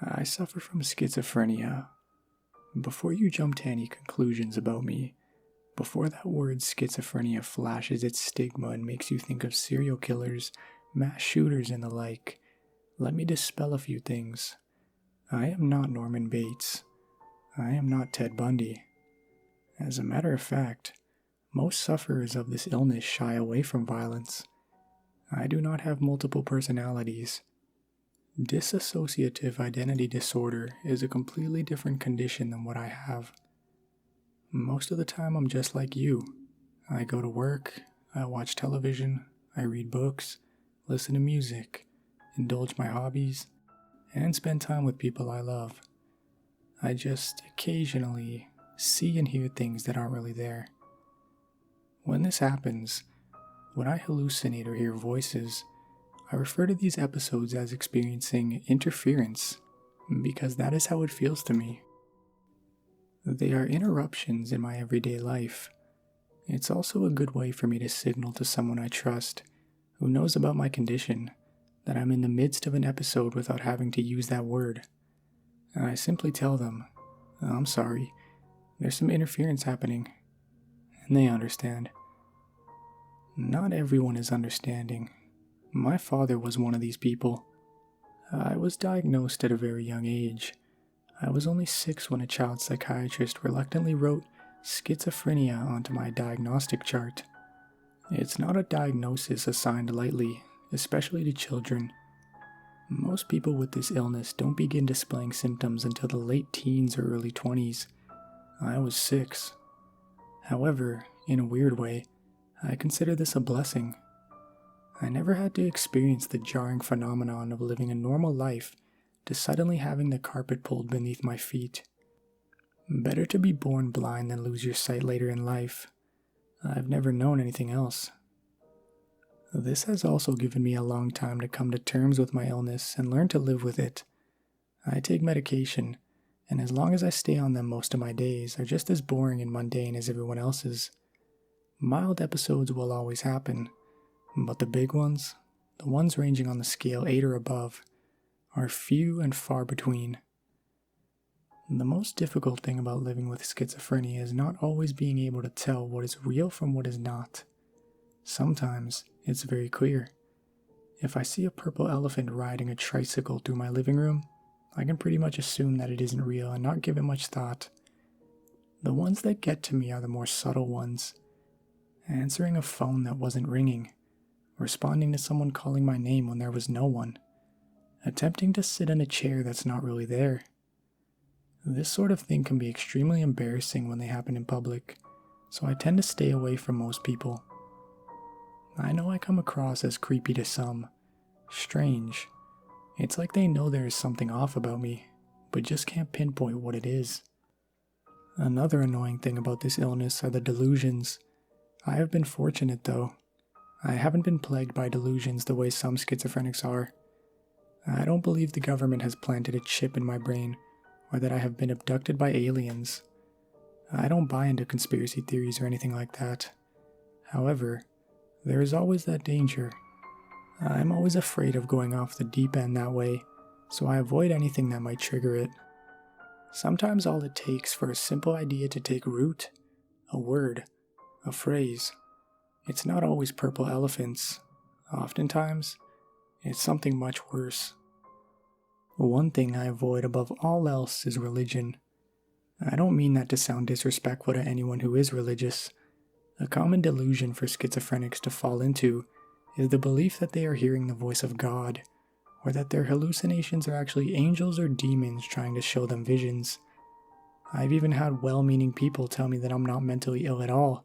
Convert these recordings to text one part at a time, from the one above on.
I suffer from schizophrenia. Before you jump to any conclusions about me, before that word schizophrenia flashes its stigma and makes you think of serial killers, mass shooters, and the like, let me dispel a few things. I am not Norman Bates. I am not Ted Bundy. As a matter of fact, most sufferers of this illness shy away from violence. I do not have multiple personalities. Dissociative identity disorder is a completely different condition than what I have. Most of the time I'm just like you. I go to work, I watch television, I read books, listen to music, indulge my hobbies, and spend time with people I love. I just occasionally see and hear things that aren't really there. When this happens, when I hallucinate or hear voices, I refer to these episodes as experiencing interference, because that is how it feels to me. They are interruptions in my everyday life. It's also a good way for me to signal to someone I trust, who knows about my condition, that I'm in the midst of an episode without having to use that word. I simply tell them, I'm sorry, there's some interference happening, and they understand. Not everyone is understanding. My father was one of these people. I was diagnosed at a very young age. I was only 6 when a child psychiatrist reluctantly wrote schizophrenia onto my diagnostic chart. It's not a diagnosis assigned lightly, especially to children. Most people with this illness don't begin displaying symptoms until the late teens or early 20s. I was 6. However, in a weird way, I consider this a blessing. I never had to experience the jarring phenomenon of living a normal life to suddenly having the carpet pulled beneath my feet. Better to be born blind than lose your sight later in life. I've never known anything else. This has also given me a long time to come to terms with my illness and learn to live with it. I take medication, and as long as I stay on them, most of my days are just as boring and mundane as everyone else's. Mild episodes will always happen, but the big ones, the ones ranging on the scale 8 or above, are few and far between. The most difficult thing about living with schizophrenia is not always being able to tell what is real from what is not. Sometimes it's very clear. If I see a purple elephant riding a tricycle through my living room, I can pretty much assume that it isn't real and not give it much thought. The ones that get to me are the more subtle ones. Answering a phone that wasn't ringing, responding to someone calling my name when there was no one, attempting to sit in a chair that's not really there. This sort of thing can be extremely embarrassing when they happen in public, so I tend to stay away from most people. I know I come across as creepy to some, strange. It's like they know there is something off about me, but just can't pinpoint what it is. Another annoying thing about this illness are the delusions. I have been fortunate though. I haven't been plagued by delusions the way some schizophrenics are. I don't believe the government has planted a chip in my brain, or that I have been abducted by aliens. I don't buy into conspiracy theories or anything like that. However, there is always that danger. I'm always afraid of going off the deep end that way, so I avoid anything that might trigger it. Sometimes all it takes for a simple idea to take root, a word, a phrase, it's not always purple elephants. Oftentimes, it's something much worse. One thing I avoid above all else is religion. I don't mean that to sound disrespectful to anyone who is religious. A common delusion for schizophrenics to fall into is the belief that they are hearing the voice of God, or that their hallucinations are actually angels or demons trying to show them visions. I've even had well-meaning people tell me that I'm not mentally ill at all,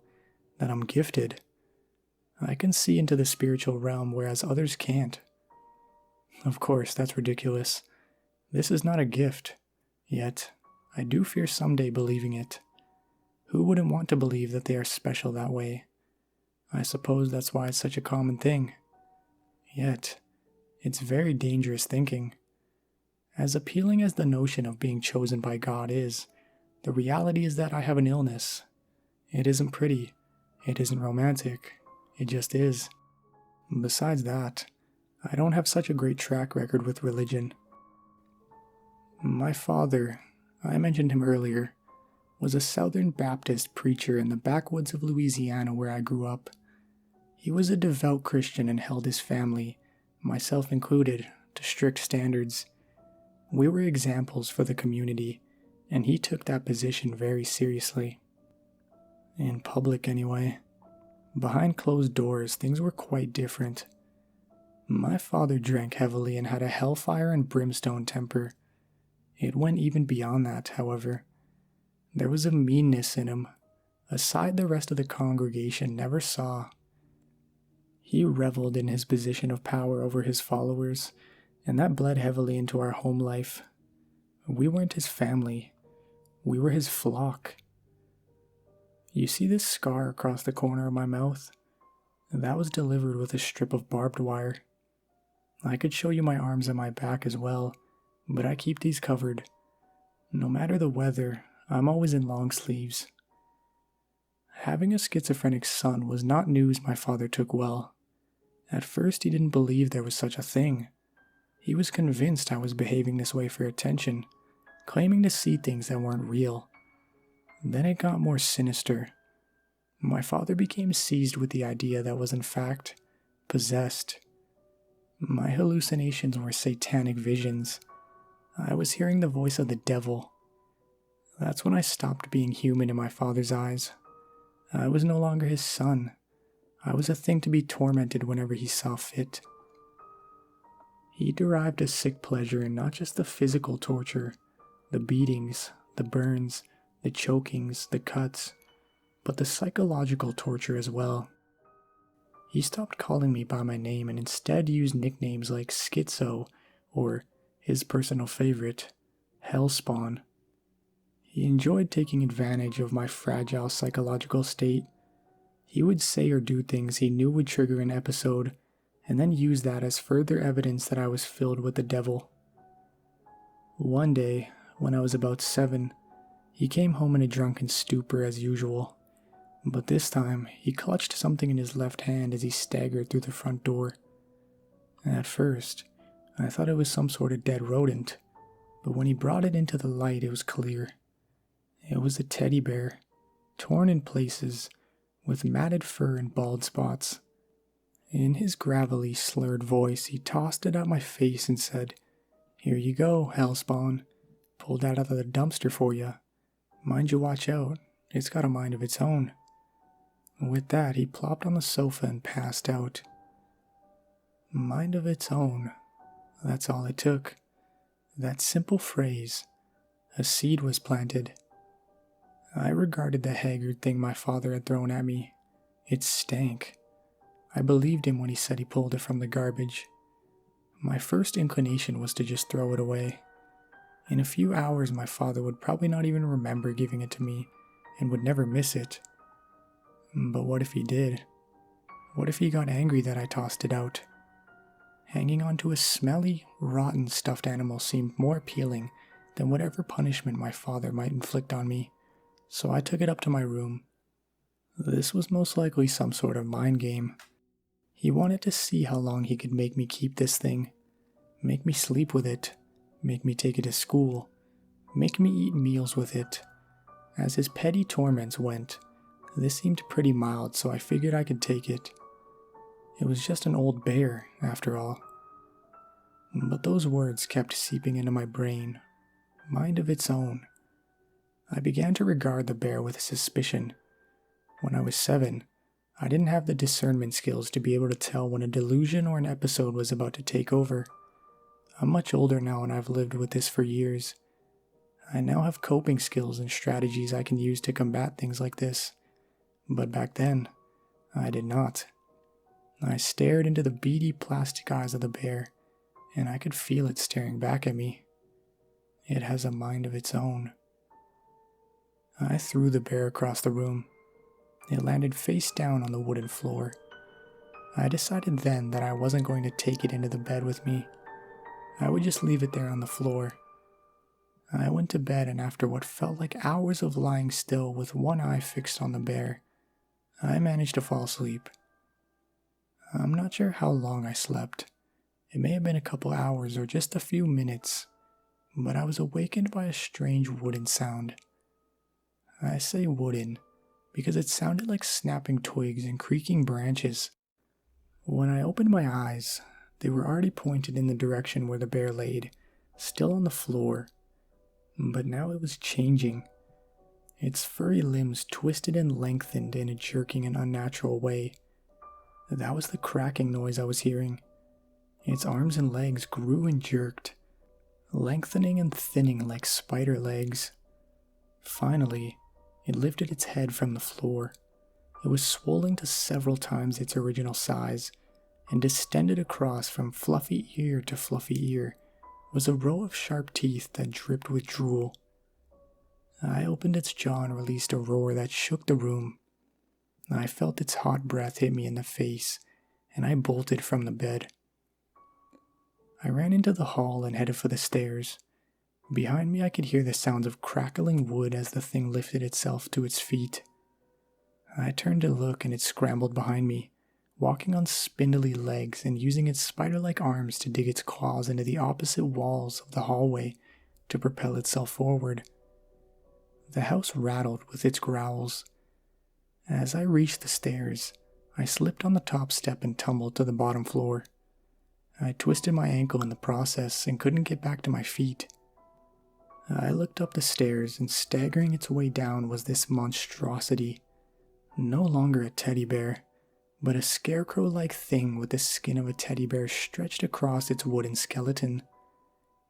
that I'm gifted. I can see into the spiritual realm whereas others can't. Of course, that's ridiculous. This is not a gift, yet I do fear someday believing it. Who wouldn't want to believe that they are special that way? I suppose that's why it's such a common thing. Yet, it's very dangerous thinking. As appealing as the notion of being chosen by God is, the reality is that I have an illness. It isn't pretty. It isn't romantic. It just is. Besides that, I don't have such a great track record with religion. My father, I mentioned him earlier, was a Southern Baptist preacher in the backwoods of Louisiana where I grew up. He was a devout Christian and held his family, myself included, to strict standards. We were examples for the community, and he took that position very seriously. In public, anyway. Behind closed doors, things were quite different. My father drank heavily and had a hellfire and brimstone temper. It went even beyond that, however. There was a meanness in him, a side the rest of the congregation never saw. He reveled in his position of power over his followers, and that bled heavily into our home life. We weren't his family. We were his flock. You see this scar across the corner of my mouth? That was delivered with a strip of barbed wire. I could show you my arms and my back as well, but I keep these covered. No matter the weather, I'm always in long sleeves. Having a schizophrenic son was not news my father took well. At first, he didn't believe there was such a thing. He was convinced I was behaving this way for attention, claiming to see things that weren't real. Then it got more sinister. My father became seized with the idea that was in fact possessed. My hallucinations were satanic visions. I was hearing the voice of the devil. That's when I stopped being human in my father's eyes. I was no longer his son. I was a thing to be tormented whenever he saw fit. He derived a sick pleasure in not just the physical torture, the beatings, the burns, the chokings, the cuts, but the psychological torture as well. He stopped calling me by my name and instead used nicknames like Schizo or, his personal favorite, Hellspawn. He enjoyed taking advantage of my fragile psychological state. He would say or do things he knew would trigger an episode, and then use that as further evidence that I was filled with the devil. One day, when I was about 7, he came home in a drunken stupor as usual, but this time he clutched something in his left hand as he staggered through the front door. At first, I thought it was some sort of dead rodent, but when he brought it into the light, it was clear. It was a teddy bear, torn in places, with matted fur and bald spots. In his gravelly, slurred voice, he tossed it at my face and said, "Here you go, Hellspawn. Pulled that out of the dumpster for you. Mind you watch out, it's got a mind of its own." With that, he plopped on the sofa and passed out. Mind of its own. That's all it took. That simple phrase. A seed was planted. I regarded the haggard thing my father had thrown at me. It stank. I believed him when he said he pulled it from the garbage. My first inclination was to just throw it away. In a few hours, my father would probably not even remember giving it to me and would never miss it. But what if he did? What if he got angry that I tossed it out? Hanging onto a smelly, rotten stuffed animal seemed more appealing than whatever punishment my father might inflict on me, so I took it up to my room. This was most likely some sort of mind game. He wanted to see how long he could make me keep this thing, make me sleep with it, make me take it to school, make me eat meals with it. As his petty torments went, this seemed pretty mild, so I figured I could take it. It was just an old bear, after all. But those words kept seeping into my brain. Mind of its own. I began to regard the bear with suspicion. When I was 7, I didn't have the discernment skills to be able to tell when a delusion or an episode was about to take over. I'm much older now and I've lived with this for years. I now have coping skills and strategies I can use to combat things like this. But back then, I did not. I stared into the beady plastic eyes of the bear, and I could feel it staring back at me. It has a mind of its own. I threw the bear across the room. It landed face down on the wooden floor. I decided then that I wasn't going to take it into the bed with me. I would just leave it there on the floor. I went to bed, and after what felt like hours of lying still with one eye fixed on the bear, I managed to fall asleep. I'm not sure how long I slept. It may have been a couple hours or just a few minutes, but I was awakened by a strange wooden sound. I say wooden because it sounded like snapping twigs and creaking branches. When I opened my eyes, they were already pointed in the direction where the bear laid, still on the floor, but now it was changing. Its furry limbs twisted and lengthened in a jerking and unnatural way. That was the cracking noise I was hearing. Its arms and legs grew and jerked, lengthening and thinning like spider legs. Finally, it lifted its head from the floor. It was swollen to several times its original size, and distended across from fluffy ear to fluffy ear was a row of sharp teeth that dripped with drool. I opened its jaw and released a roar that shook the room. I felt its hot breath hit me in the face, and I bolted from the bed. I ran into the hall and headed for the stairs. Behind me I could hear the sounds of crackling wood as the thing lifted itself to its feet. I turned to look and it scrambled behind me, walking on spindly legs and using its spider-like arms to dig its claws into the opposite walls of the hallway to propel itself forward. The house rattled with its growls. As I reached the stairs, I slipped on the top step and tumbled to the bottom floor. I twisted my ankle in the process and couldn't get back to my feet. I looked up the stairs, and staggering its way down was this monstrosity. No longer a teddy bear, but a scarecrow-like thing with the skin of a teddy bear stretched across its wooden skeleton.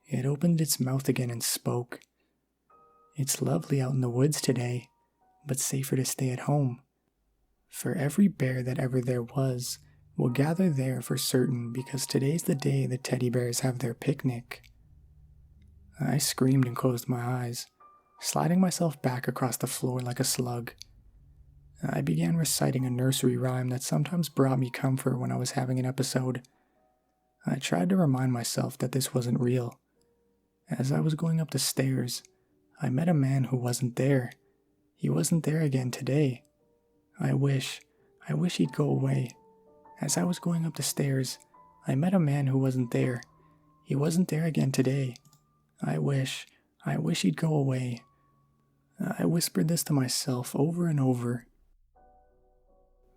It opened its mouth again and spoke. "It's lovely out in the woods today, but safer to stay at home. For every bear that ever there was will gather there for certain, because today's the day the teddy bears have their picnic." I screamed and closed my eyes, sliding myself back across the floor like a slug. I began reciting a nursery rhyme that sometimes brought me comfort when I was having an episode. I tried to remind myself that this wasn't real. As I was going up the stairs, I met a man who wasn't there. He wasn't there again today. I wish he'd go away. As I was going up the stairs, I met a man who wasn't there. He wasn't there again today. I wish he'd go away. I whispered this to myself over and over.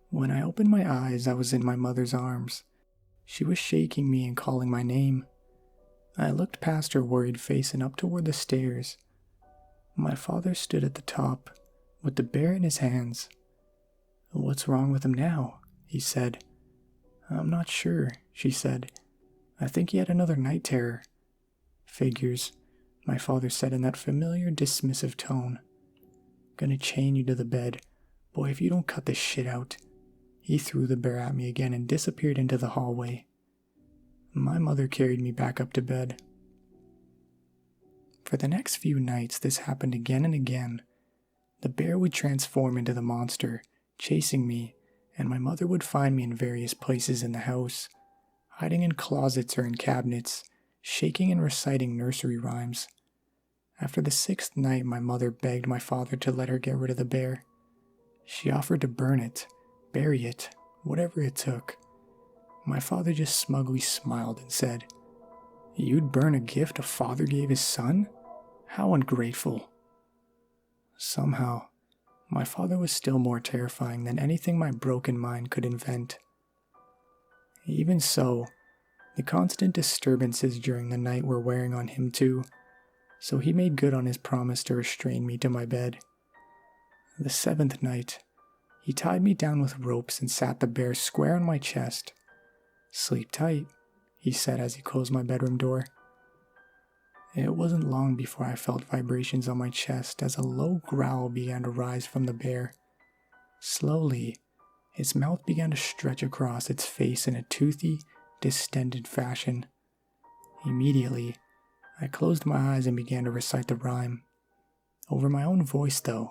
When I opened my eyes, I was in my mother's arms. She was shaking me and calling my name. I looked past her worried face and up toward the stairs. My father stood at the top, with the bear in his hands. "What's wrong with him now?" he said. "I'm not sure," she said. "I think he had another night terror." "Figures," my father said in that familiar, dismissive tone. "Gonna chain you to the bed. Boy, if you don't cut this shit out." He threw the bear at me again and disappeared into the hallway. My mother carried me back up to bed. For the next few nights, this happened again and again. The bear would transform into the monster, chasing me, and my mother would find me in various places in the house, hiding in closets or in cabinets, shaking and reciting nursery rhymes. After the 6th night, my mother begged my father to let her get rid of the bear. She offered to burn it, bury it, whatever it took. My father just smugly smiled and said, "You'd burn a gift a father gave his son? How ungrateful." Somehow, my father was still more terrifying than anything my broken mind could invent. Even so, the constant disturbances during the night were wearing on him too, so he made good on his promise to restrain me to my bed. The 7th night, he tied me down with ropes and sat the bear square on my chest. "Sleep tight," he said as he closed my bedroom door. It wasn't long before I felt vibrations on my chest as a low growl began to rise from the bear. Slowly, its mouth began to stretch across its face in a toothy, distended fashion. Immediately, I closed my eyes and began to recite the rhyme. Over my own voice, though,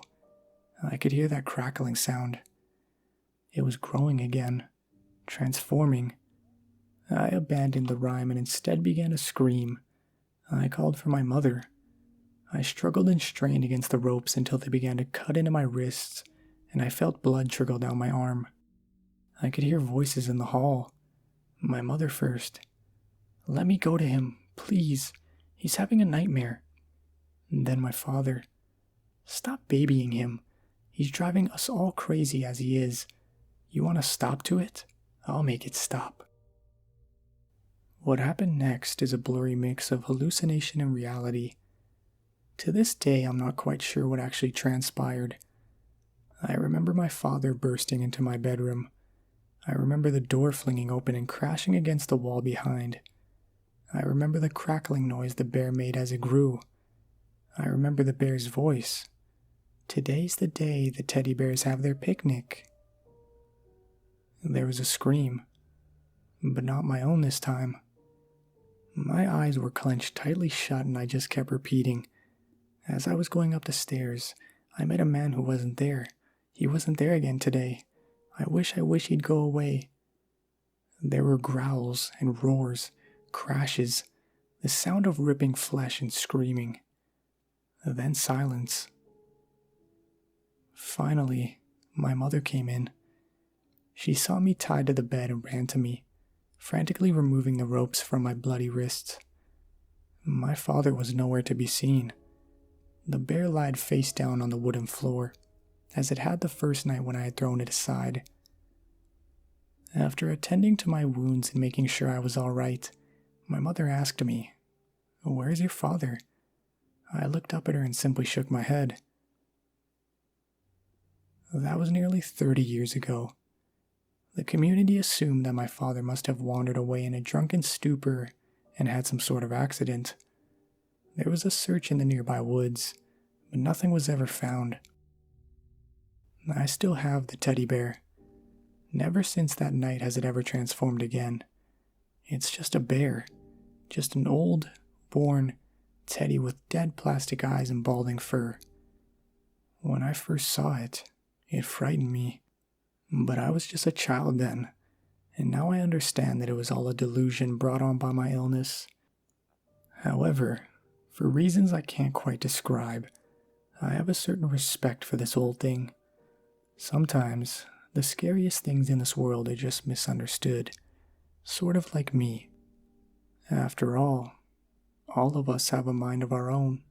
I could hear that crackling sound. It was growing again, transforming. I abandoned the rhyme and instead began to scream. I called for my mother. I struggled and strained against the ropes until they began to cut into my wrists, and I felt blood trickle down my arm. I could hear voices in the hall. My mother first. "Let me go to him, please. He's having a nightmare. And then my father, stop babying him. He's driving us all crazy as he is. You want to stop to it? I'll make it stop. What happened next is a blurry mix of hallucination and reality. To this day, I'm not quite sure what actually transpired. I remember my father bursting into my bedroom. I remember the door flinging open and crashing against the wall behind. I remember the crackling noise the bear made as it grew. I remember the bear's voice. Today's the day the teddy bears have their picnic. There was a scream, but not my own this time. My eyes were clenched tightly shut and I just kept repeating. As I was going up the stairs, I met a man who wasn't there. He wasn't there again today. I wish he'd go away. There were growls and roars, crashes, the sound of ripping flesh and screaming. Then silence. Finally, my mother came in. She saw me tied to the bed and ran to me, frantically removing the ropes from my bloody wrists. My father was nowhere to be seen. The bear lied face down on the wooden floor, as it had the first night when I had thrown it aside. After attending to my wounds and making sure I was all right, my mother asked me, "Where's your father?" I looked up at her and simply shook my head. That was nearly 30 years ago. The community assumed that my father must have wandered away in a drunken stupor and had some sort of accident. There was a search in the nearby woods, but nothing was ever found. I still have the teddy bear. Never since that night has it ever transformed again. It's just a bear, just an old, worn teddy with dead plastic eyes and balding fur. When I first saw it, it frightened me. But I was just a child then, and now I understand that it was all a delusion brought on by my illness. However, for reasons I can't quite describe, I have a certain respect for this old thing. Sometimes, the scariest things in this world are just misunderstood, sort of like me. After all of us have a mind of our own.